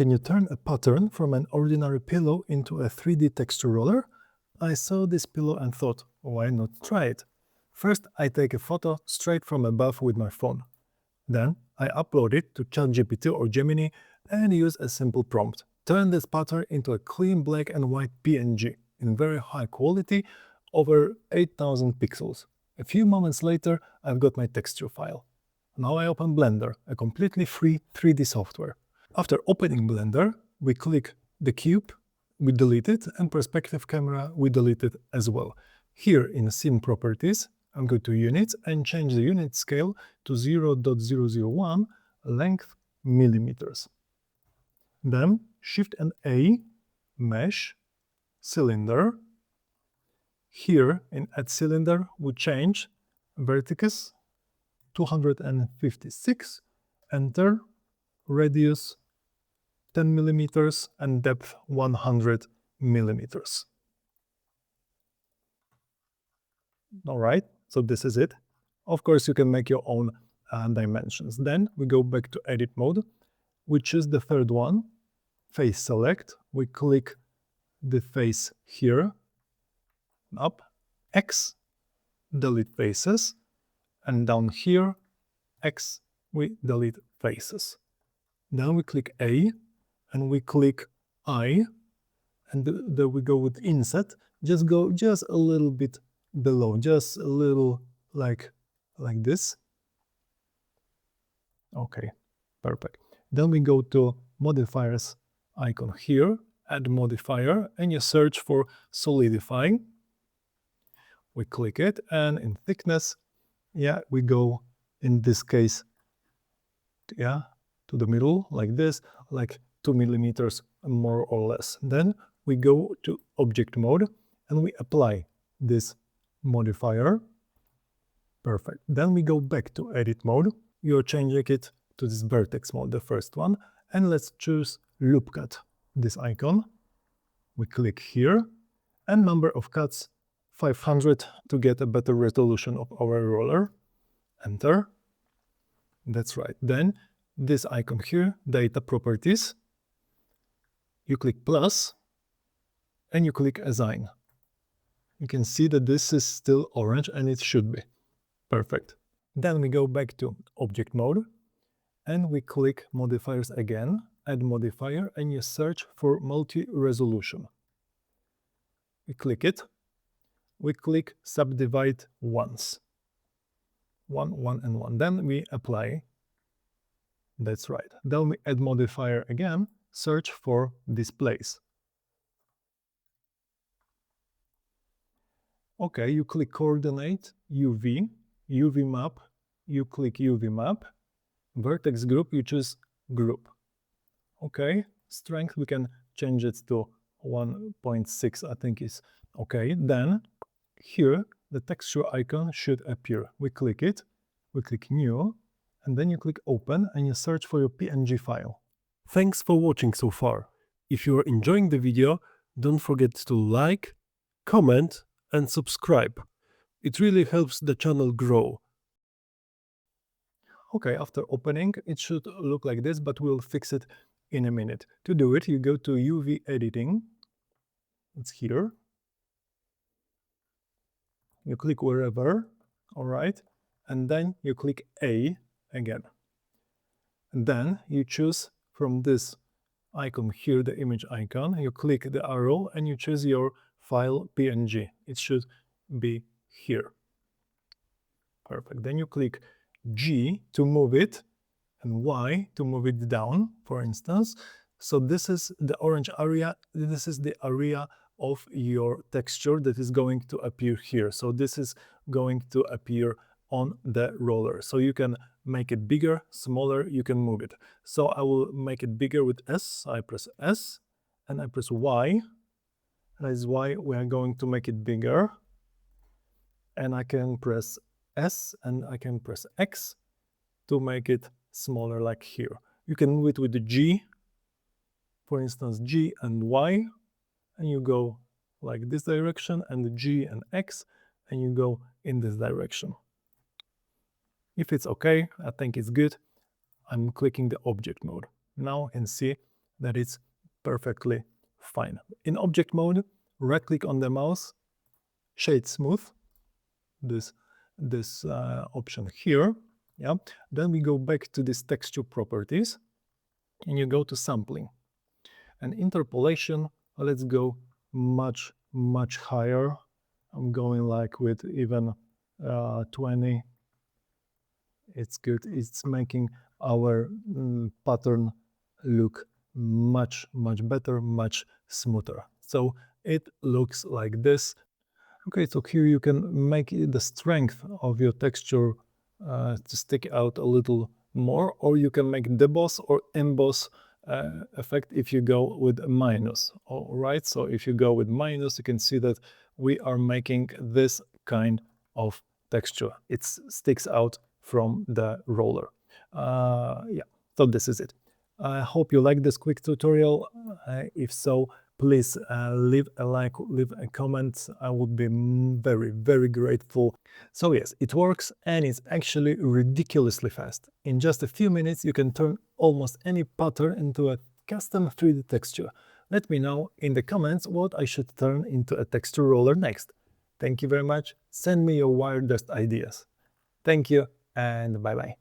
Can you turn a pattern from an ordinary pillow into a 3D texture roller? I saw this pillow and thought, why not try it? First, I take a photo straight from above with my phone. Then, I upload it to ChatGPT or Gemini and use a simple prompt. Turn this pattern into a clean black and white PNG in very high quality, over 8000 pixels. A few moments later, I've got my texture file. Now I open Blender, a completely free 3D software. After opening Blender, we click the cube, we delete it, and perspective camera, we delete it as well. Here in Scene Properties, I'm going to Units and change the unit scale to 0.001, length millimeters. Then Shift and A, Mesh, Cylinder. Here in Add Cylinder, we change vertices 256, Enter, radius 10 millimeters and depth 100 millimeters. All right, so this is it. Of course, you can make your own dimensions. Then we go back to Edit mode. We choose the third one, Face Select. We click the face here, up, X, delete faces, and down here, X, we delete faces. Then we click A, and we click I, and then we go with Inset. Just go just a little bit below, just a little like this. Okay, perfect. Then we go to Modifiers icon here, Add Modifier, and you search for Solidify. We click it, and in Thickness, yeah, we go, in this case, yeah, to the middle, like this, like 2 millimeters more or less. Then we go to Object mode, and we apply this modifier. Perfect. Then we go back to Edit mode. You're changing it to this vertex mode, the first one, and let's choose Loop Cut, this icon. We click here, and number of cuts 500 to get a better resolution of our roller. Enter. That's right. Then this icon here, Data Properties. You click plus, and you click Assign. You can see that this is still orange, and it should be. Perfect. Then we go back to Object mode, and we click Modifiers again, Add Modifier, and you search for Multi-Resolution. We click it. We click Subdivide Once. 1, 1, and 1. Then we apply. That's right. Then we add modifier again, search for Displace. Okay, you click Coordinate, UV, UV Map, you click UV Map, Vertex Group, you choose Group. Okay, Strength, we can change it to 1.6, I think is okay. Then, here, the texture icon should appear. We click it, we click New, and then you click Open, and you search for your PNG file. Thanks for watching so far. If you are enjoying the video, don't forget to like, comment, and subscribe. It really helps the channel grow. Okay, after opening, it should look like this, but we'll fix it in a minute. To do it, you go to UV Editing. It's here. You click wherever, all right, and then you click A again. And then you choose from this icon here, the image icon, you click the arrow and you choose your file PNG. It should be here. Perfect. Then you click G to move it and Y to move it down, for instance. So this is the orange area. This is the area of your texture that is going to appear here. So this is going to appear on the roller. So you can make it bigger, smaller, you can move it. So I will make it bigger with S. I press S and I press Y. That is why we are going to make it bigger. And I can press S and I can press X to make it smaller, like here. You can move it with the G, for instance, G and Y, and you go like this direction, and the G and X, and you go in this direction. If it's okay, I think it's good, I'm clicking the object mode. Now in C, that it's perfectly fine. In object mode, right click on the mouse, shade smooth, this option here. Yeah. Then we go back to this texture properties and you go to sampling and interpolation. Let's go much higher. I'm going like with even 20. It's good. It's making our pattern look much better, much smoother. So it looks like this. Okay, so here you can make the strength of your texture to stick out a little more, or you can make deboss or emboss effect if you go with a minus. All right, so if you go with minus, you can see that we are making this kind of texture. It sticks out from the roller. Yeah, so this is it. I hope you like this quick tutorial. If so, please leave a like, leave a comment. I would be very grateful. So yes, it works and it's actually ridiculously fast. In just a few minutes, you can turn almost any pattern into a custom 3D texture. Let me know in the comments what I should turn into a texture roller next. Thank you very much. Send me your weirdest ideas. Thank you and bye bye.